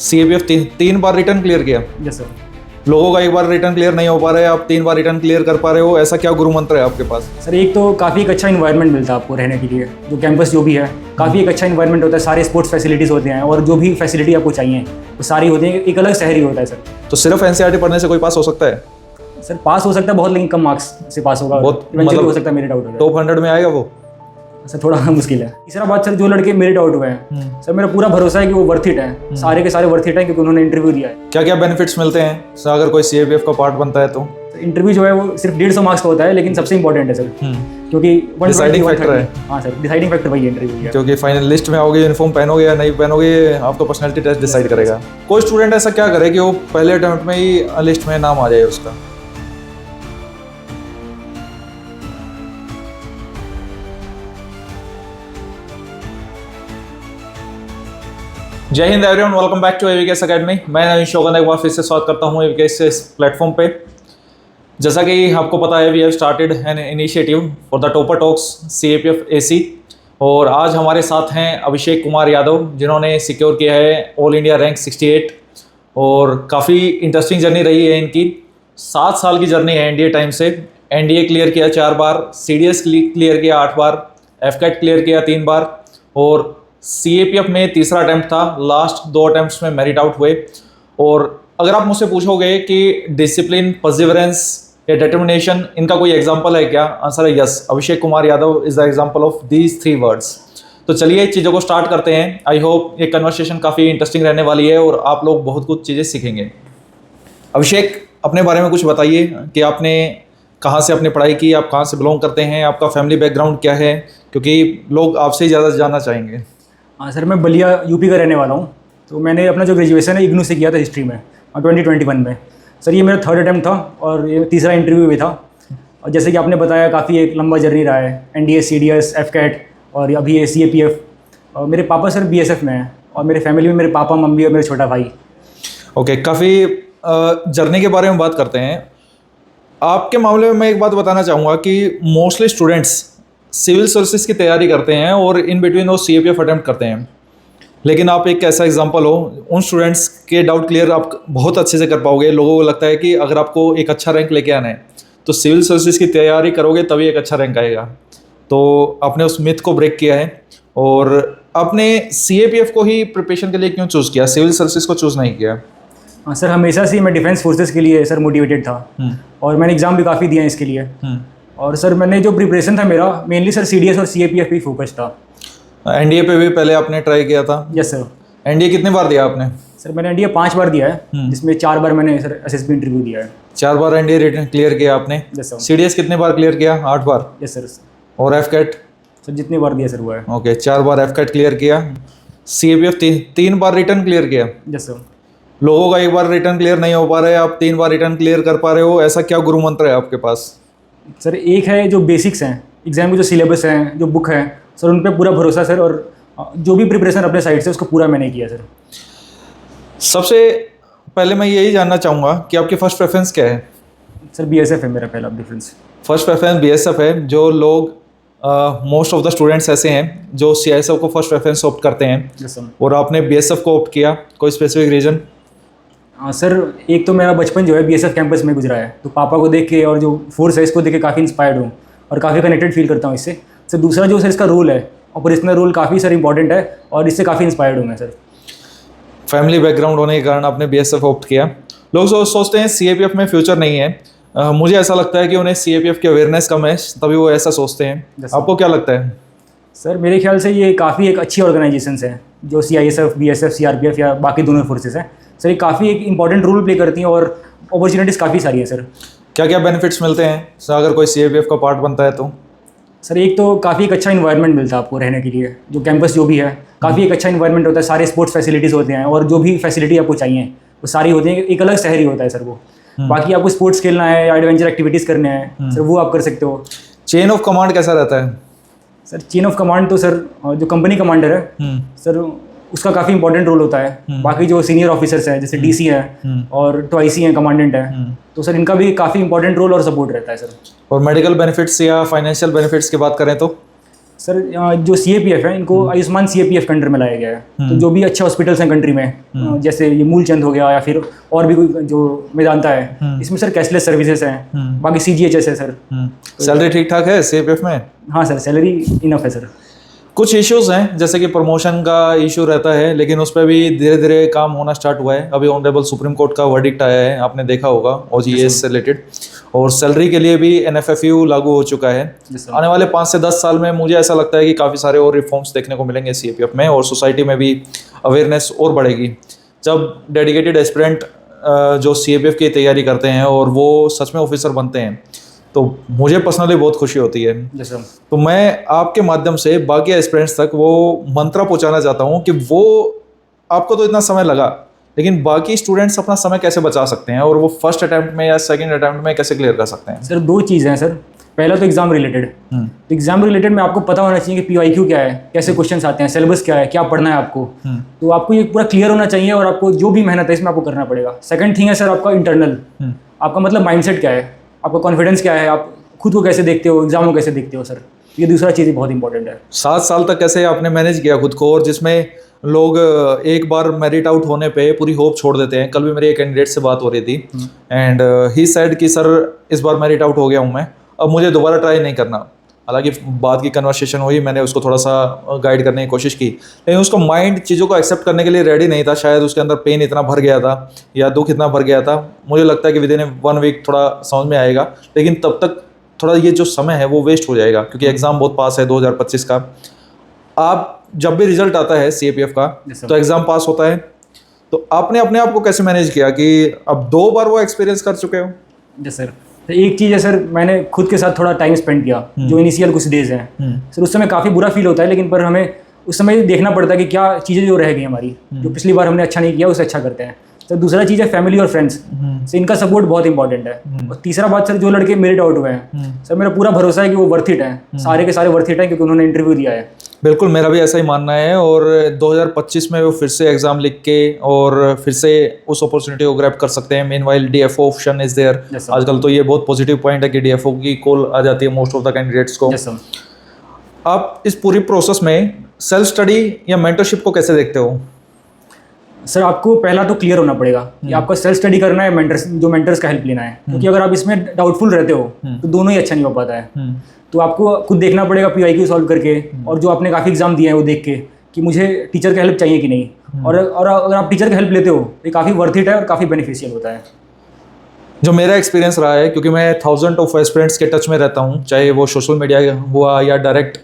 CAPF तीन बार return clear किया। Yes sir. लोगों का एक बार रिटर्न क्लियर नहीं हो पा रहा है, आप 3 बार रिटर्न क्लियर कर पा रहे हो, ऐसा क्या गुरु मंत्र है आपके पास? सर एक तो काफ़ी एक अच्छा इन्वायरमेंट मिलता है आपको रहने के लिए, जो कैंपस जो भी है काफ़ी एक अच्छा इन्वायरमेंट होता है, सारे स्पोर्ट्स फैसिलिटीज़ होते हैं और जो भी फैसिलिटी आपको चाहिए वो सारी होती है, एक अलग शहर ही होता है सर। तो सिर्फ एनसीईआरटी पढ़ने से कोई पास हो सकता है? सर पास हो सकता है बहुत, लेकिन कम मार्क्स से पास होगा, बहुत इवेंचुअली हो सकता है, मेरिट आउट होगा। टॉप 100 में आएगा वो? सर थोड़ा मुश्किल है। तीसरा बात सर, जो लड़के मेरिट आउट हुए हैं सर मेरा पूरा भरोसा है कि वो वर्थ इट है, सारे के सारे वर्थ इट है, क्योंकि उन्होंने इंटरव्यू दिया है। क्या क्या बेनिफिट्स मिलते हैं सर अगर कोई सीएपीएफ का पार्ट बनता है तो? इंटरव्यू जो है वो सिर्फ 150 मार्क्स का होता है, लेकिन सबसे इंपॉर्टेंट है सर, क्योंकि डिसाइडिंग फैक्टर है। हाँ सर, डिसाइडिंग फैक्टर वही इंटरव्यू है, क्योंकि फाइनल लिस्ट में आओगे, यूनिफॉर्म पहनोगे या नहीं पहनोगे, आपका पर्सनैलिटी टेस्ट डिसाइड करेगा। कोई स्टूडेंट ऐसा क्या करे कि वो पहले अटेम्प्ट में ही लिस्ट में नाम आ जाए उसका? जय हिंद everyone, welcome back to AVKS academy. Naveen नवीन शोगन एक बार फिर से स्वागत करता हूँ एवीकेएस इस प्लेटफॉर्म पे। जैसा कि आपको पता है, we have started an initiative for the topper talks CAPF AC, और आज हमारे साथ हैं अभिषेक कुमार यादव, जिन्होंने सिक्योर किया है ऑल इंडिया रैंक 68, और काफ़ी इंटरेस्टिंग जर्नी रही है इनकी। 7 साल की जर्नी है एनडीए टाइम से। एनडीए क्लियर किया 4 बार, सीडीएस क्लियर किया 8 बार, एफकैट क्लियर किया 3 बार, और सीएपीएफ में तीसरा अटैम्प्ट था। लास्ट 2 अटैम्प्ट्स में मेरिट आउट हुए। और अगर आप मुझसे पूछोगे कि डिसिप्लिन, परसिवरेंस या डिटर्मिनेशन, इनका कोई एग्जांपल है क्या? आंसर है yes. Abhishek Kumar Yadav is the example of these 3 words. तो चलिए चीज़ों को स्टार्ट करते हैं। आई होप ये कन्वर्सेशन काफ़ी इंटरेस्टिंग रहने वाली है और आप लोग बहुत कुछ चीज़ें सीखेंगे। अभिषेक, अपने बारे में कुछ बताइए कि आपने कहाँ से अपनी पढ़ाई की, आप कहाँ से बिलोंग करते हैं, आपका फैमिली बैकग्राउंड क्या है, क्योंकि लोग आपसे ही ज़्यादा जानना चाहेंगे। हाँ सर, मैं बलिया यूपी का रहने वाला हूँ। तो मैंने अपना जो ग्रेजुएशन है इग्नू से किया था हिस्ट्री में 2021 में। सर ये मेरा 3rd अटैम्प्ट था और ये तीसरा इंटरव्यू भी था। और जैसे कि आपने बताया, काफ़ी एक लंबा जर्नी रहा है, एनडीए, सीडीएस, एफकैट और अभी ये सीएपीएफ। और मेरे पापा सर बीएसएफ में हैं, और मेरे फैमिली में मेरे पापा, मम्मी और मेरा छोटा भाई। ओके, काफ़ी जर्नी के बारे में बात करते हैं। आपके मामले में मैं एक बात बताना चाहूँगा कि मोस्टली स्टूडेंट्स सिविल सर्विसेज की तैयारी करते हैं और इन बिटवीन वो सीएपीएफ अटेम्प्ट करते हैं, लेकिन आप एक ऐसा एग्जांपल हो, उन स्टूडेंट्स के डाउट क्लियर आप बहुत अच्छे से कर पाओगे। लोगों को लगता है कि अगर आपको एक अच्छा रैंक लेके आना है तो सिविल सर्विसेज की तैयारी करोगे तभी एक अच्छा रैंक आएगा। तो आपने उस मिथ को ब्रेक किया है, और आपने सीएपीएफ को ही प्रिपरेशन के लिए क्यों चूज़ किया, सिविल सर्विसेज को चूज़ नहीं किया? हाँ सर, हमेशा से मैं डिफेंस फोर्सेस के लिए सर मोटिवेटेड था, और मैंने एग्ज़ाम भी काफ़ी दिए हैं इसके लिए। और सर मैंने जो प्रिपरेशन था मेरा मेनली सर सीडीएस और सीएपीएफ पे फोकस था। एनडीए पे भी पहले आपने ट्राई किया था? Yes sir. एनडीए कितने बार दिया आपने? सर मैंने एनडीए 5 बार दिया है, जिसमें 4 बार मैंने सर एसएसबी इंटरव्यू दिया है। 4 बार एनडीए रिटर्न क्लियर किया आपने? Yes sir. सीडीएस कितने बार क्लियर किया? 8 बार? Yes sir. और एफकैट? सर जितनी बार दिया सर हुआ है। ओके, 4 बार एफकैट क्लियर किया। सीएपीएफ 3 बार रिटर्न क्लियर किया। Yes sir. लोगों का एक बार रिटर्न क्लियर नहीं हो पा रहा है, आप 3 बार रिटर्न क्लियर कर पा रहे हो, ऐसा क्या गुरु मंत्र है आपके पास? सर एक है जो बेसिक्स हैं, एग्जाम के जो सिलेबस हैं, जो बुक है सर, उन पर पूरा भरोसा सर, और जो भी प्रिपरेशन अपने साइड से उसको पूरा मैंने किया सर। सबसे पहले मैं यही जानना चाहूँगा कि आपकी फर्स्ट प्रेफरेंस क्या है? सर बीएसएफ है मेरा पहला प्रेफरेंस। फर्स्ट प्रेफरेंस बीएसएफ है। जो लोग मोस्ट ऑफ द स्टूडेंट्स ऐसे हैं जो सीआईएसएफ को फर्स्ट प्रेफरेंस ऑप्ट करते हैं, यस सर। और आपने बीएसएफ को ऑप्ट किया, कोई स्पेसिफिक रीजन? हाँ सर, एक तो मेरा बचपन जो है बीएसएफ कैंपस में गुजरा है, तो पापा को देख के और जो फोर्स है इसको देख के काफ़ी इंस्पायर्ड हूँ और काफ़ी कनेक्टेड फील करता हूँ इससे। सर दूसरा जो सर इसका रूल है, ऑपरेशनल रूल काफ़ी सर इंपॉर्टेंट है, और इससे काफ़ी इंस्पायर्ड हूँ मैं सर। फैमिली बैकग्राउंड होने के कारण आपने बीएसएफ ऑप्ट किया। लोग सोचते हैं सीएपीएफ में फ्यूचर नहीं है। मुझे ऐसा लगता है कि उन्हें सीएपीएफ की अवेयरनेस कम है, तभी वो ऐसा सोचते हैं। आपको क्या लगता है? सर मेरे ख्याल से ये काफ़ी एक अच्छी ऑर्गेनाइजेशंस हैं, जो सीआईएसएफ, बीएसएफ, सीआरपीएफ या बाकी दोनों फोर्सेस हैं सर। ये काफ़ी एक इंपॉर्टेंट रोल प्ले करती हैं और अपॉर्चुनिटीज़ काफ़ी सारी है सर। क्या क्या बेनिफिट्स मिलते हैं सर अगर कोई सीएपीएफ का पार्ट बनता है तो? सर एक तो काफ़ी एक अच्छा इन्वायरमेंट मिलता है आपको रहने के लिए, जो कैंपस जो भी है काफ़ी एक अच्छा इन्वायरमेंट होता है, सारे स्पोर्ट्स फैसिलिटीज़ होते हैं, और जो भी फैसिलिटी आपको चाहिए वो सारी होती हैं, एक अलग शहर ही होता है सर वो। बाकी आपको स्पोर्ट्स खेलना है या एडवेंचर एक्टिविटीज़ करने हैं सर, वो आप कर सकते हो। चेन ऑफ कमांड कैसा रहता है? सर चेन ऑफ कमांड तो सर जो कंपनी कमांडर है सर, उसका काफ़ी इंपॉर्टेंट रोल होता है। बाकी जो सीनियर ऑफिसर्स हैं जैसे डीसी है और ट्वाइसी हैं, कमांडेंट है, तो सर इनका भी काफ़ी इंपॉर्टेंट रोल और सपोर्ट रहता है सर। और मेडिकल बेनिफिट्स या फाइनेंशियल बेनिफिट्स की बात करें तो? सर जो CAPF है इनको आयुष्मान CAPF के अंडर में लाया गया है। तो जो भी अच्छे हॉस्पिटल्स हैं कंट्री में, जैसे ये मूलचंद हो गया या फिर और भी कोई जो मेदांता है, इसमें सर कैशलेस सर्विसेज हैं, बाकी CGHS है सर। सैलरी ठीक ठाक है CAPF में? हाँ सर, सैलरी इनफ है सर। कुछ इश्यूज हैं जैसे कि प्रमोशन का इशू रहता है, लेकिन उस पर भी धीरे धीरे काम होना स्टार्ट हुआ है। अभी ऑनरेबल सुप्रीम कोर्ट का वर्डिक्ट आया है, आपने देखा होगा, OGS से रिलेटेड। और सैलरी के लिए भी NFFU लागू हो चुका है। आने वाले 5 से 10 साल में मुझे ऐसा लगता है कि काफ़ी सारे और रिफॉर्म्स देखने को मिलेंगे CAPF में, और सोसाइटी में भी अवेयरनेस और बढ़ेगी। जब डेडिकेटेड एस्पिरेंट जो CAPF की तैयारी करते हैं और वो सच में ऑफिसर बनते हैं, तो मुझे पर्सनली बहुत खुशी होती है। तो मैं आपके माध्यम से बाकी एस्पिरेंट्स तक वो मंत्र पहुंचाना चाहता हूं कि वो, आपको तो इतना समय लगा, लेकिन बाकी स्टूडेंट्स अपना समय कैसे बचा सकते हैं और वो फर्स्ट अटेम्प्ट में या सेकंड अटेम्प्ट में कैसे क्लियर कर सकते हैं? सर 2 चीज़ें हैं सर। पहला तो एग्जाम रिलेटेड। तो एग्जाम रिलेटेड में आपको पता होना चाहिए कि PYQ क्या है, कैसे क्वेश्चन आते हैं, सिलेबस क्या है, क्या पढ़ना है आपको। तो आपको ये पूरा क्लियर होना चाहिए और आपको जो भी मेहनत है इसमें आपको करना पड़ेगा। सेकंड थिंग है सर आपका इंटरनल, आपका मतलब माइंडसेट क्या है, आपका कॉन्फिडेंस क्या है, आप खुद को कैसे देखते हो, एग्जाम को कैसे देखते हो सर। ये दूसरा चीज़ बहुत इंपॉर्टेंट है। 7 साल तक कैसे आपने मैनेज किया खुद को, और जिसमें लोग एक बार मेरिट आउट होने पे पूरी होप छोड़ देते हैं। कल भी मेरे एक कैंडिडेट से बात हो रही थी एंड ही सेड कि सर इस बार मेरिट आउट हो गया हूँ मैं, अब मुझे दोबारा ट्राई नहीं करना। हालांकि बात की कन्वर्सेशन हुई, मैंने उसको थोड़ा सा गाइड करने की कोशिश की, लेकिन उसका माइंड चीज़ों को एक्सेप्ट करने के लिए रेडी नहीं था। शायद उसके अंदर पेन इतना भर गया था या दुख इतना भर गया था। मुझे लगता है कि विदिन 1 वीक थोड़ा समझ में आएगा, लेकिन तब तक थोड़ा ये जो समय है वो वेस्ट हो जाएगा, क्योंकि एग्ज़ाम बहुत पास है 2025 का। आप जब भी रिजल्ट आता है CAPF का तो एग्ज़ाम पास होता है, तो आपने अपने आप को कैसे मैनेज किया कि अब 2 बार वो एक्सपीरियंस कर चुके हो? जी सर, एक चीज़ है सर, मैंने खुद के साथ थोड़ा टाइम स्पेंड किया। जो इनिशियल कुछ डेज हैं सर, उस समय काफ़ी बुरा फील होता है, लेकिन पर हमें उस समय देखना पड़ता है कि क्या चीज़ें जो रह गई हमारी, जो पिछली बार हमने अच्छा नहीं किया उसे अच्छा करते हैं। तो दूसरा चीज़ है फैमिली और फ्रेंड्स, तो इनका सपोर्ट बहुत इंपॉर्टेंट है। और तीसरा बात सर, जो लड़के मेरिट आउट हुए हैं सर, मेरा पूरा भरोसा है कि वो वर्थ इट है, सारे के सारे वर्थ इट है, क्योंकि उन्होंने इंटरव्यू दिया है। बिल्कुल, मेरा भी ऐसा ही मानना है। और 2025 में वो फिर से एग्ज़ाम लिख के और फिर से उस अपॉर्चुनिटी को ग्रैब कर सकते हैं। Meanwhile DFO option is there. आजकल तो ये बहुत पॉजिटिव पॉइंट है कि DFO की कॉल आ जाती है मोस्ट ऑफ द कैंडिडेट्स को। आप इस पूरी प्रोसेस में सेल्फ स्टडी या मेंटरशिप को कैसे देखते हो? सर आपको पहला तो क्लियर होना पड़ेगा कि आपका सेल्फ स्टडी करना है, मेंटर्स का हेल्प लेना है। क्योंकि अगर आप इसमें डाउटफुल रहते हो तो दोनों ही अच्छा नहीं हो पाता है। तो आपको खुद देखना पड़ेगा PYQ सॉल्व करके, और जो आपने काफ़ी एग्जाम दिए हैं वो देख के कि मुझे टीचर का हेल्प चाहिए कि नहीं। और अगर आप टीचर का हेल्प लेते हो तो ये काफ़ी वर्थ इट है और काफ़ी बेनिफिशियल होता है। जो मेरा एक्सपीरियंस रहा है, क्योंकि मैं 1000 ऑफ एस्पिरेंट्स के टच में रहता हूँ, चाहे वो सोशल मीडिया हुआ या डायरेक्ट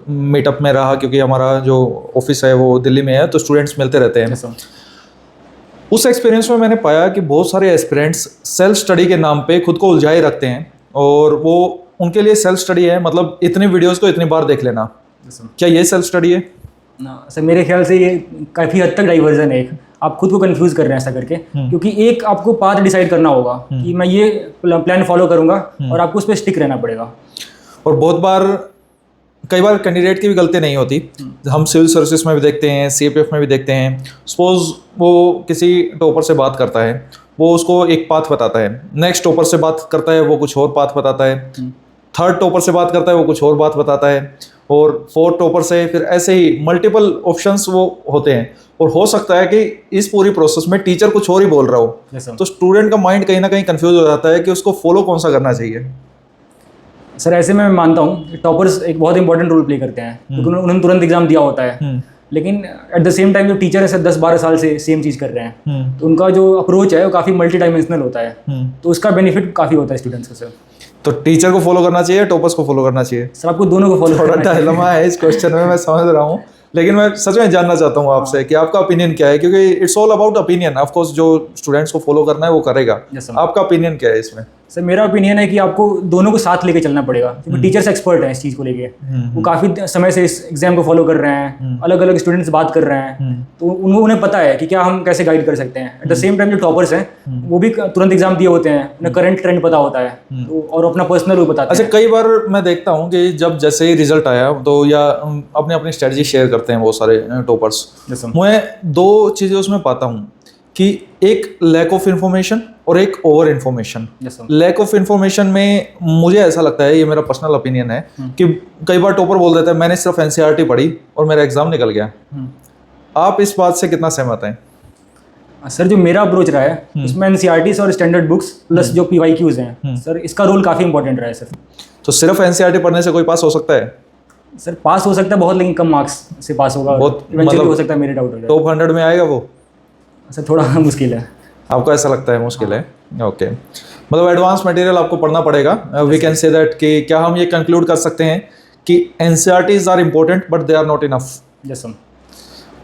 मीटअप में रहा, क्योंकि हमारा जो ऑफिस है वो दिल्ली में है, तो स्टूडेंट्स मिलते रहते हैं। उस एक्सपीरियंस में मैंने पाया कि बहुत सारे एस्पिरेंट्स सेल्फ स्टडी के नाम पे खुद को उलझाए रखते हैं, और वो उनके लिए सेल्फ स्टडी है मतलब इतनी वीडियोस को इतनी बार देख लेना। क्या ये सेल्फ स्टडी है? सर मेरे ख्याल से ये काफ़ी हद तक डाइवर्जन है। आप खुद को कंफ्यूज कर रहे हैं ऐसा करके, क्योंकि एक आपको पाथ डिसाइड करना होगा कि मैं ये प्लान फॉलो करूंगा, और आपको उस पर स्टिक रहना पड़ेगा। और कई बार कैंडिडेट की भी गलती नहीं होती। हम सिविल सर्विसेज में भी देखते हैं, CAPF में भी देखते हैं। सपोज वो किसी टॉपर से बात करता है, वो उसको एक पाथ बताता है, नेक्स्ट टॉपर से बात करता है वो कुछ और पाथ बताता है, थर्ड टॉपर से बात करता है वो कुछ और बात बताता है, और फोर्थ टॉपर से फिर ऐसे ही मल्टीपल ऑप्शंस वो होते हैं। और हो सकता है कि इस पूरी प्रोसेस में टीचर कुछ और ही बोल रहा हो, तो स्टूडेंट का माइंड कहीं ना कहीं कंफ्यूज हो जाता है कि उसको फॉलो कौन सा करना चाहिए। सर ऐसे में मैं मानता हूँ कि टॉपर्स एक बहुत इंपॉर्टेंट रोल प्ले करते हैं, क्योंकि उन्होंने तुरंत एग्जाम दिया होता है। लेकिन एट द सेम टाइम जो टीचर है सर 10-12 साल से सेम चीज़ कर रहे हैं, तो उनका जो अप्रोच है वो काफ़ी मल्टी डायमेंशनल होता है, तो उसका बेनिफिट काफ़ी होता है स्टूडेंट्स को। सर तो टीचर को फॉलो करना चाहिए, टॉपर्स को फॉलो करना चाहिए? सर आपको दोनों को फॉलो करना चाहिए। डायलेमा है इस क्वेश्चन में, मैं समझ रहा हूँ, लेकिन मैं सच में जानना चाहता हूँ आपसे कि आपका ओपिनियन क्या है, क्योंकि it's all about opinion. Of course जो स्टूडेंट्स को फॉलो करना है वो करेगा। आपका ओपिनियन क्या है इसमें? सर मेरा ओपिनियन है कि आपको दोनों को साथ लेके चलना पड़ेगा, क्योंकि टीचर्स एक्सपर्ट हैं इस चीज़ को लेके। वो काफ़ी समय से इस एग्जाम को फॉलो कर रहे हैं, अलग अलग स्टूडेंट्स बात कर रहे हैं, तो उन्हें पता है कि क्या हम कैसे गाइड कर सकते हैं। एट द सेम टाइम जो टॉपर्स हैं वो भी तुरंत एग्जाम दिए होते हैं, उन्हें करंट ट्रेंड पता होता है, तो और अपना पर्सनल वो बताते हैं। अच्छा, कई बार मैं देखता हूँ कि जब जैसे ही रिजल्ट आया तो या अपनी अपनी स्ट्रेटजी शेयर करते हैं वो सारे टॉपर्स, मैं 2 चीज़ें उसमें पाता हूँ कि एक लैक ऑफ इन्फॉर्मेशन और एक over information. Yes, sir. Lack of information में मुझे ऐसा लगता है, ये मेरा पर्सनल ओपिनियन है, कि कई बार टॉपर बोल देता है मैंने सिर्फ एनसीईआरटी पढ़ी और मेरा एग्जाम निकल गया। आप इस बात से कितना सहमत हैं? सर जो मेरा अप्रोच रहा है उसमें एनसीईआरटी और स्टैंडर्ड बुक्स प्लस जो पीवाईक्यूज हैं सर, इसका रोल काफ़ी इंपॉर्टेंट रहा है सर। तो सिर्फ एनसीईआरटी पढ़ने से कोई पास हो सकता है? सर पास हो सकता है बहुत, लेकिन कम मार्क्स से पास होगा, बहुत इवेंचुअली हो सकता है मेरे डाउट हो जाए। टॉप 100 में आएगा वो? सर थोड़ा मुश्किल है। आपको ऐसा लगता है मुश्किल है? ओके, मतलब एडवांस मटेरियल आपको पढ़ना पड़ेगा। वी कैन से दैट कि क्या हम ये कंक्लूड कर सकते हैं कि NCERTs are important but they are not enough? Yes sir.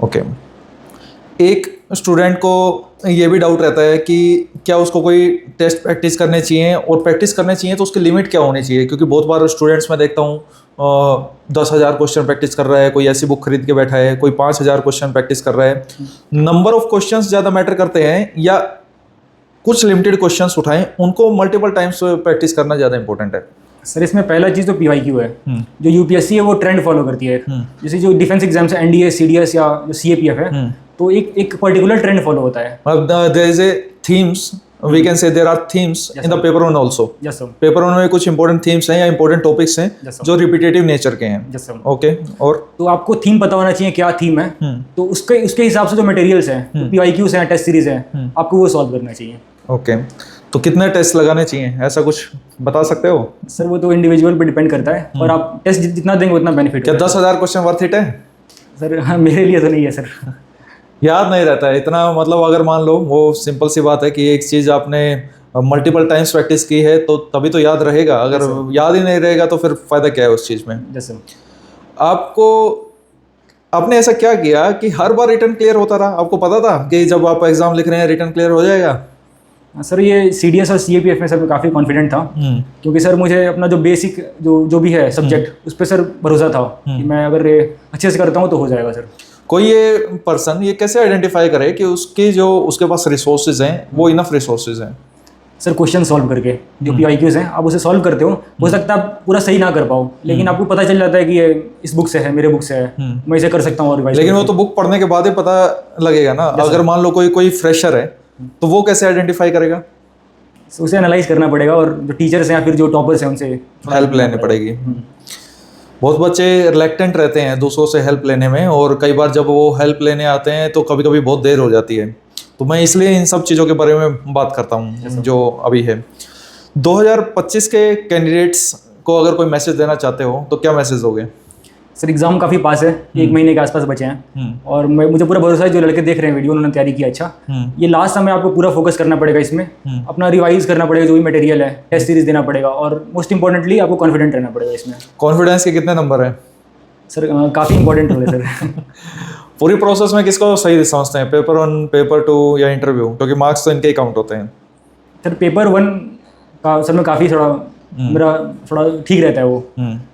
Okay, एक स्टूडेंट को ये भी डाउट रहता है कि क्या उसको कोई टेस्ट प्रैक्टिस करने चाहिए, और प्रैक्टिस करने चाहिए तो उसकी लिमिट क्या होनी चाहिए? क्योंकि बहुत बार स्टूडेंट्स में देखता हूँ 10,000 क्वेश्चन प्रैक्टिस कर रहा है, कोई ऐसी बुक खरीद के बैठा है, कोई 5,000 क्वेश्चन प्रैक्टिस कर रहा है। नंबर ऑफ क्वेश्चंस ज़्यादा मैटर करते हैं या कुछ लिमिटेड क्वेश्चंस उठाएं, उनको मल्टीपल टाइम्स प्रैक्टिस करना ज़्यादा इंपॉर्टेंट है? सर इसमें पहला चीज़ तो पीवाईक्यू है। जो यूपीएससी है वो ट्रेंड फॉलो करती है। जैसे जो डिफेंस एग्जाम्स है, एनडीए, सीडीएस या जो सीएपीएफ है, तो एक पर्टिकुलर ट्रेंड फॉलो होता है। There is a themes, we can say there are themes in the paper one also. Yes sir. Paper one में कुछ इंपॉर्टेंट थीम्स हैं या इंपॉर्टेंट टॉपिक्स हैं जो रिपीटेटिव नेचर के हैं। Yes sir. ओके, और तो आपको थीम पता होना चाहिए क्या थीम है, तो उसके हिसाब से जो मटेरियल्स हैं, पीवाईक्यूज हैं, टेस्ट सीरीज हैं, आपको वो सॉल्व करना चाहिए। ओके, तो कितने टेस्ट लगाने चाहिए, ऐसा कुछ बता सकते हो? सर वो तो इंडिविजुअल पे डिपेंड करता है, और आप टेस्ट जितना देंगे उतना बेनिफिट। क्या 10,000 क्वेश्चन वर्थ इट है? सर हाँ, मेरे लिए तो नहीं है सर। याद नहीं रहता है इतना, मतलब अगर मान लो वो सिंपल सी बात है कि एक चीज़ आपने मल्टीपल टाइम्स प्रैक्टिस की है तो तभी तो याद रहेगा। अगर याद ही नहीं रहेगा तो फिर फायदा क्या है उस चीज़ में? जैसे आपने ऐसा क्या किया कि हर बार रिटर्न क्लियर होता रहा? आपको पता था कि जब आप एग्जाम लिख रहे हैं रिटर्न क्लियर हो जाएगा? सर ये सीडीएस और सीएपीएफ में सर मैं काफ़ी कॉन्फिडेंट था, क्योंकि सर मुझे अपना जो बेसिक जो भी है सब्जेक्ट उस पर सर भरोसा था कि मैं अगर अच्छे से करता हूँ तो हो जाएगा सर। कोई ये पर्सन ये कैसे आइडेंटिफाई करे कि उसके पास रिसोर्सेज हैं वो इनफ रिसोर्सेज हैं? सर क्वेश्चन सॉल्व करके, जो पीवाईक्यूज हैं आप उसे सॉल्व करते हो सकता है आप पूरा सही ना कर पाओ, लेकिन आपको पता चल जाता है कि ये इस बुक से है, मेरे बुक से है, मैं इसे कर सकता हूँ और रिवाइज। लेकिन वो तो बुक पढ़ने के बाद ही पता लगेगा ना। अगर मान लो कोई फ्रेशर है तो वो कैसे आइडेंटिफाई करेगा? उसे एनालाइज करना पड़ेगा, और जो टीचर्स हैं या फिर जो टॉपर्स हैं उनसे हेल्प लेनी पड़ेगी। बहुत बच्चे रिलेक्टेंट रहते हैं दूसरों से हेल्प लेने में, और कई बार जब वो हेल्प लेने आते हैं तो कभी कभी बहुत देर हो जाती है। तो मैं इसलिए इन सब चीज़ों के बारे में बात करता हूँ जो अभी है। 2025 के कैंडिडेट्स को अगर कोई मैसेज देना चाहते हो तो क्या मैसेज दोगे? सर एग्जाम काफ़ी पास है, 1 महीने के आसपास बचे हैं, और मुझे पूरा भरोसा है जो लड़के देख रहे हैं वीडियो उन्होंने तैयारी की अच्छा। ये लास्ट समय आपको पूरा फोकस करना पड़ेगा इसमें, अपना रिवाइज करना पड़ेगा जो भी मटेरियल है, टेस्ट सीरीज देना पड़ेगा, और मोस्ट इंपॉर्टेंटली आपको कॉन्फिडेंट रहना पड़ेगा इसमें। कॉन्फिडेंस के कितने नंबर हैं? सर काफ़ी इंपॉर्टेंट रोल है सर। पूरी प्रोसेस में किसको सही समझते हैं, पेपर 1, पेपर 2 या इंटरव्यू? क्योंकि मार्क्स तो इनके ही काउंट होते हैं। सर पेपर 1 का सर में काफ़ी मेरा थोड़ा ठीक रहता है वो,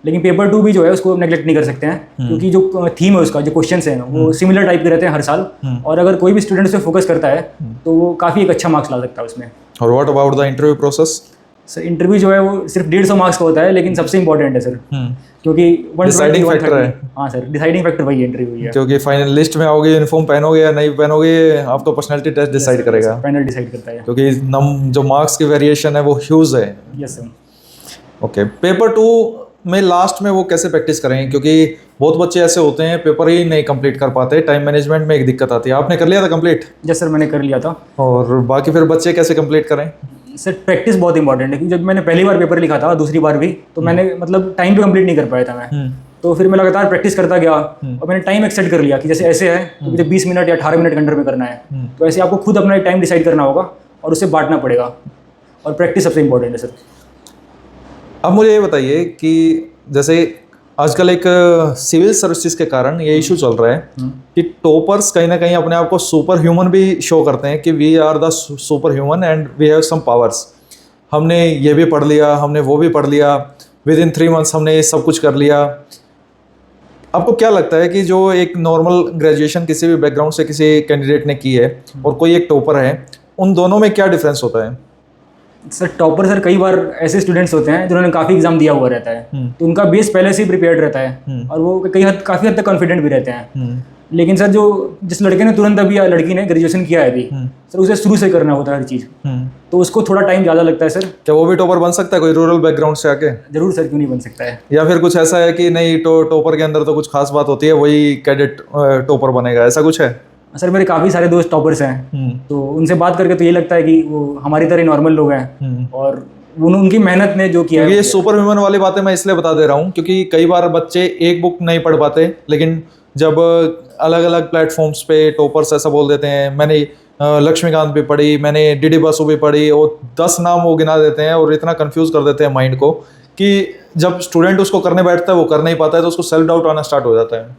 लेकिन पेपर 2 भी जो है उसको नेगलेक्ट नहीं कर सकते हैं, क्योंकि जो थीम है उसका, जो क्वेश्चंस हैं वो सिमिलर टाइप के रहते हैं हर साल, और अगर कोई भी स्टूडेंट उस पर फोकस करता है तो वो काफ़ी एक अच्छा मार्क्स ला सकता है उसमें। और what about the interview process? Sir interview जो है वो सिर्फ 150 मार्क्स का होता है, लेकिन सबसे इंपॉर्टेंट है सर, क्योंकि डिसाइडिंग फैक्टर है। हाँ सर, डिसाइडिंग फैक्टर वही है इंटरव्यू है, क्योंकि फाइनल लिस्ट में आओगे, यूनिफॉर्म पहनोगे या नहीं पहनोगे, आपका पर्सनालिटी टेस्ट डिसाइड करेगा, पैनल डिसाइड करता है, क्योंकि जो मार्क्स की वेरिएशन है वो ह्यूज है। Yes sir. ओके, पेपर 2 में लास्ट में वो कैसे प्रैक्टिस करें? क्योंकि बहुत बच्चे ऐसे होते हैं पेपर ही नहीं कंप्लीट कर पाते, टाइम मैनेजमेंट में एक दिक्कत आती है। आपने कर लिया था कंप्लीट? यस सर, मैंने कर लिया था। और बाकी फिर बच्चे कैसे कंप्लीट करें? सर प्रैक्टिस बहुत इंपॉर्टेंट है, क्योंकि जब मैंने पहली बार पेपर लिखा था, दूसरी बार भी, तो मैंने मतलब टाइम पे कंप्लीट नहीं कर पाया था मैं, तो फिर मैं लगातार प्रैक्टिस करता गया, और मैंने टाइम एक्सेट कर लिया कि जैसे ऐसे है तो मुझे 20 मिनट या 18 मिनट के अंडर में करना है, तो ऐसे आपको खुद अपना टाइम डिसाइड करना होगा और उसे बांटना पड़ेगा, और प्रैक्टिस सबसे इंपॉर्टेंट है सर। अब मुझे ये बताइए कि जैसे आजकल एक सिविल सर्विसेज के कारण ये इशू चल रहा है कि टॉपर्स कहीं ना कहीं अपने आप को सुपर ह्यूमन भी शो करते हैं कि we are the super human and we have some powers. हमने ये भी पढ़ लिया, हमने वो भी पढ़ लिया, विद इन 3 मंथ्स हमने ये सब कुछ कर लिया। आपको क्या लगता है कि जो एक नॉर्मल ग्रेजुएशन किसी भी बैकग्राउंड से किसी कैंडिडेट ने की है और कोई एक टॉपर है, उन दोनों में क्या डिफरेंस होता है? सर टॉपर सर कई बार ऐसे स्टूडेंट्स होते हैं जिन्होंने काफ़ी एग्जाम दिया हुआ रहता है, तो उनका बेस पहले से ही प्रिपेयर्ड रहता है, और वो काफ़ी हद तक कॉन्फिडेंट भी रहते हैं। लेकिन सर जो जिस लड़के ने तुरंत अभी या लड़की ने ग्रेजुएशन किया है अभी, सर उसे शुरू से करना होता है हर चीज़, तो उसको थोड़ा टाइम ज़्यादा लगता है सर। क्या वो भी टॉपर बन सकता है कोई रूरल बैकग्राउंड से आके? जरूर सर, क्यों नहीं बन सकता है। या फिर कुछ ऐसा है कि नहीं टॉपर के अंदर तो कुछ खास बात होती है, वही कैडेट टॉपर बनेगा, ऐसा कुछ है? सर मेरे काफ़ी सारे दोस्त टॉपर्स हैं, तो उनसे बात करके तो ये लगता है कि वो हमारी तरह नॉर्मल लोग हैं, और उनकी मेहनत ने जो किया है। ये सुपर ह्यूमन वाली बातें मैं इसलिए बता दे रहा हूँ क्योंकि कई बार बच्चे एक बुक नहीं पढ़ पाते, लेकिन जब अलग अलग प्लेटफॉर्म्स पे टॉपर्स ऐसा बोल देते हैं, मैंने लक्ष्मीकांत भी पढ़ी, मैंने डीडी बसु भी पढ़ी, और 10 नाम वो गिना देते हैं और इतना कंफ्यूज कर देते हैं माइंड को कि जब स्टूडेंट उसको करने बैठता है वो कर नहीं पाता है, तो उसको सेल्फ डाउट आना स्टार्ट हो जाता है।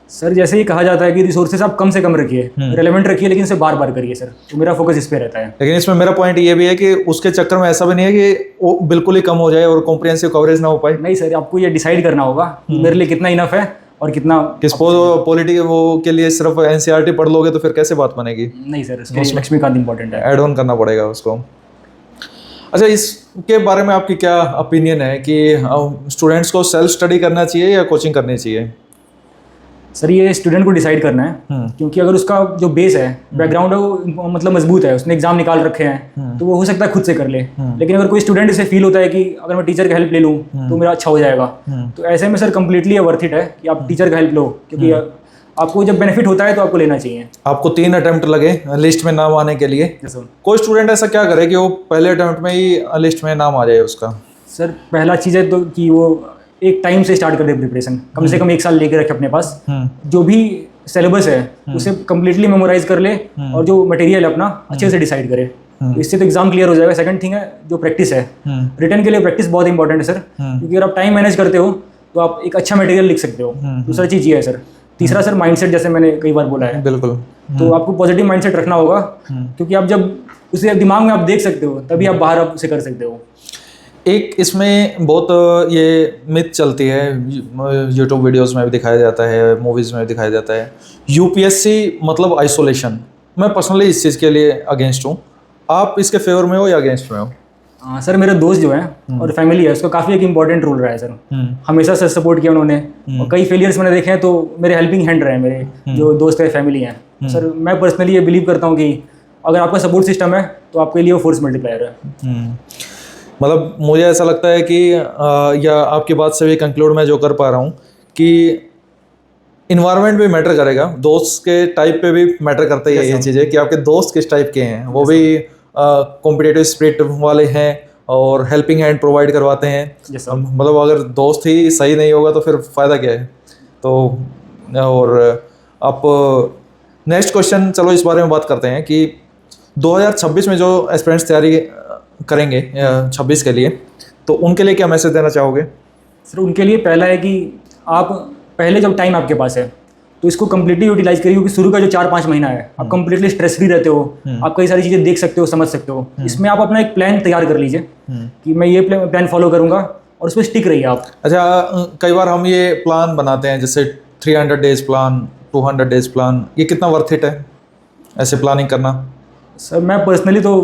सर जैसे ही कहा जाता है कि रिसोर्सेज आप कम से कम रखिए, रेलेवेंट रखिए, लेकिन इसे बार बार करिए सर, तो मेरा फोकस इस पे रहता है। लेकिन इसमें मेरा पॉइंट ये भी है कि उसके चक्कर में ऐसा भी नहीं है कि वो बिल्कुल ही कम हो जाए और कॉम्प्रिहेंसिव कवरेज ना हो पाए। नहीं सर, आपको ये डिसाइड करना होगा कि मेरे लिए कितना इनफ है और कितना। किस पॉलिटिक वो के लिए सिर्फ एनसीईआरटी पढ़ लोगे तो फिर कैसे बात बनेगी? नहीं सर, उसके लिए लक्ष्मीकांत इंपॉर्टेंट है, ऐड ऑन करना पड़ेगा उसको। अच्छा, इसके बारे में आपकी क्या ओपिनियन है कि स्टूडेंट्स को सेल्फ स्टडी करना चाहिए या कोचिंग करनी चाहिए? सर ये स्टूडेंट को डिसाइड करना है, क्योंकि अगर उसका जो बेस है, बैकग्राउंड है, वो मतलब मजबूत है, उसने एग्जाम निकाल रखे हैं, तो वो हो सकता है खुद से कर ले। लेकिन अगर कोई स्टूडेंट इसे फील होता है कि अगर मैं टीचर का हेल्प ले लूँ तो मेरा अच्छा हो जाएगा, तो ऐसे में सर कम्प्लीटली वर्थ इट है कि आप टीचर का हेल्प लो, क्योंकि आपको जब बेनिफिट होता है तो आपको लेना चाहिए। आपको 3 अटेम्प्ट लगे लिस्ट में नाम आने के लिए। कोई स्टूडेंट ऐसा क्या करे कि वो पहले अटेम्प्ट में ही लिस्ट में नाम आ जाए उसका? सर पहला चीज़ है तो कि वो एक टाइम से स्टार्ट कर दे प्रिपरेशन, कम से कम 1 साल लेके रखे अपने पास। जो भी सिलेबस है उसे कम्प्लीटली मेमोराइज कर ले, और जो मटेरियल है अपना अच्छे से डिसाइड करे, तो इससे तो एग्जाम क्लियर हो जाएगा। सेकंड थिंग है जो प्रैक्टिस है, रिटन के लिए प्रैक्टिस बहुत इंपॉर्टेंट है सर, क्योंकि अगर आप टाइम मैनेज करते हो तो आप एक अच्छा मटेरियल लिख सकते हो। दूसरा चीज़ ये है सर। तीसरा सर माइंडसेट, जैसे मैंने कई बार बोला है, बिल्कुल, तो आपको पॉजिटिव माइंडसेट रखना होगा, क्योंकि आप जब उसे दिमाग में आप देख सकते हो तभी आप बाहर आप उसे कर सकते हो। एक इसमें बहुत ये मिथ चलती है, यूट्यूब वीडियोस में भी दिखाया जाता है, मूवीज़ में भी दिखाया जाता है, यूपीएससी मतलब आइसोलेशन। मैं पर्सनली इस चीज़ के लिए अगेंस्ट हूँ। आप इसके फेवर में हो या अगेंस्ट में हो? सर मेरे दोस्त जो हैं और फैमिली है, उसका काफ़ी एक इंपॉर्टेंट रोल रहा है सर। हमेशा सर सपोर्ट किया उन्होंने, और कई फेलियर्स मैंने देखे हैं, तो मेरे हेल्पिंग हैंड रहे हैं मेरे जो दोस्त है, फैमिली हैं। सर मैं पर्सनली ये बिलीव करता हूँ कि अगर आपका सपोर्ट सिस्टम है तो आपके लिए वो फोर्स मल्टीप्लायर है। मतलब मुझे ऐसा लगता है कि या आपकी बात से भी कंक्लूड मैं जो कर पा रहा हूँ कि इन्वायरमेंट भी मैटर करेगा, दोस्त के टाइप पे भी मैटर करता है ये चीज़ें कि आपके दोस्त किस टाइप के हैं, वो भी कॉम्पिटिटिव स्पिरिट वाले हैं और हेल्पिंग हैंड प्रोवाइड करवाते हैं। मतलब अगर दोस्त ही सही नहीं होगा तो फिर फ़ायदा क्या है? तो और आप नेक्स्ट क्वेश्चन, चलो इस बारे में बात करते हैं कि 2026 में जो एस्पिरेंट्स तैयारी करेंगे 26 के लिए, तो उनके लिए क्या मैसेज देना चाहोगे? सर उनके लिए पहला है कि आप पहले जब टाइम आपके पास है तो इसको कम्प्लीटली यूटिलाइज करिए, क्योंकि शुरू का जो 4-5 महीना है आप कम्प्लीटली स्ट्रेस फ्री रहते हो, आप कई सारी चीज़ें देख सकते हो, समझ सकते हो। इसमें आप अपना एक प्लान तैयार कर लीजिए कि मैं ये प्लान फॉलो करूँगा, और उस पर स्टिक रहिए आप। अच्छा, कई बार हम ये प्लान बनाते हैं जैसे 300 डेज प्लान, 200 डेज प्लान, ये कितना वर्थ इट है ऐसे प्लानिंग करना? सर मैं पर्सनली तो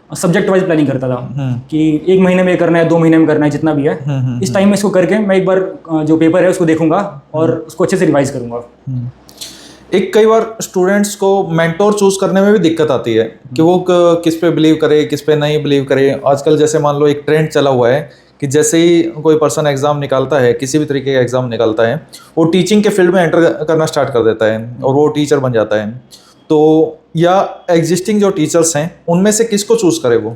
सब्जेक्ट वाइज प्लानिंग करता था कि 1 महीने में करना है, 2 महीने में करना है, जितना भी है इस टाइम में इसको करके मैं एक बार जो पेपर है उसको देखूंगा और उसको अच्छे से रिवाइज करूंगा। एक कई बार स्टूडेंट्स को मेंटोर चूज करने में भी दिक्कत आती है कि वो किस पे बिलीव करे, किस पे नहीं बिलीव करे। आजकल जैसे मान लो एक ट्रेंड चला हुआ है कि जैसे ही कोई पर्सन एग्ज़ाम निकालता है, किसी भी तरीके का एग्ज़ाम निकालता है, वो टीचिंग के फील्ड में एंटर करना स्टार्ट कर देता है और वो टीचर बन जाता है। तो या एग्जिस्टिंग जो टीचर्स हैं उनमें से किसको चूज करे वो?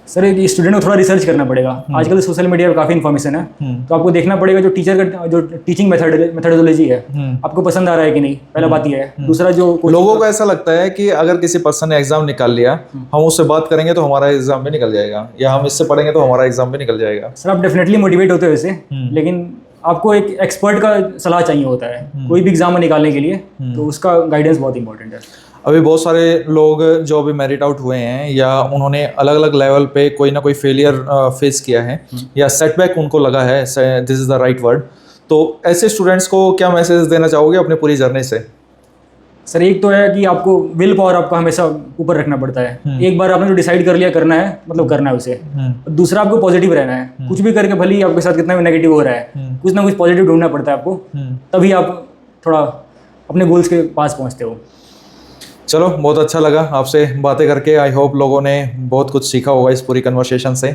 सर एक स्टूडेंट को थोड़ा रिसर्च करना पड़ेगा। आजकल सोशल मीडिया पर काफ़ी इन्फॉर्मेशन है, तो आपको देखना पड़ेगा जो टीचर का जो टीचिंग मेथडोलॉजी है आपको पसंद आ रहा है कि नहीं, पहला बात ये है। दूसरा, जो लोगों को ऐसा लगता है कि अगर किसी पर्सन ने एग्जाम निकाल लिया, हम उससे बात करेंगे तो हमारा एग्जाम भी निकल जाएगा, या हम इससे पढ़ेंगे तो हमारा एग्जाम भी निकल जाएगा। सर आप डेफिनेटली मोटिवेट होते हो इससे, लेकिन आपको एक एक्सपर्ट का सलाह चाहिए होता है कोई भी एग्जाम निकालने के लिए, तो उसका गाइडेंस बहुत इंपॉर्टेंट है। अभी बहुत सारे लोग जो अभी मेरिट आउट हुए हैं या उन्होंने अलग अलग लेवल पे कोई ना कोई फेलियर फेस किया है या सेटबैक उनको लगा है, this is the right word, तो ऐसे स्टूडेंट्स को क्या मैसेज देना चाहोगे अपनी पूरी जर्नी से? सर एक तो है कि आपको विल पावर आपका हमेशा ऊपर रखना पड़ता है। एक बार आपने जो डिसाइड कर लिया करना है, मतलब करना है उसे। दूसरा, आपको पॉजिटिव रहना है, कुछ भी करके भले ही आपके साथ कितना भी नेगेटिव हो रहा है, कुछ ना कुछ पॉजिटिव ढूंढना पड़ता है आपको, तभी आप थोड़ा अपने गोल्स के पास पहुँचते हो। चलो, बहुत अच्छा लगा आपसे बातें करके। आई होप लोगों ने बहुत कुछ सीखा होगा इस पूरी कन्वर्सेशन से।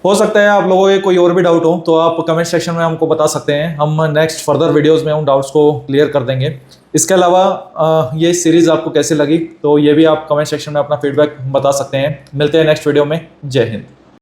हो सकता है आप लोगों के कोई और भी डाउट हो तो आप कमेंट सेक्शन में हमको बता सकते हैं, हम नेक्स्ट फर्दर वीडियोस में उन डाउट्स को क्लियर कर देंगे। इसके अलावा ये सीरीज़ आपको कैसी लगी तो ये भी आप कमेंट सेक्शन में अपना फीडबैक बता सकते हैं। मिलते हैं नेक्स्ट वीडियो में। जय हिंद।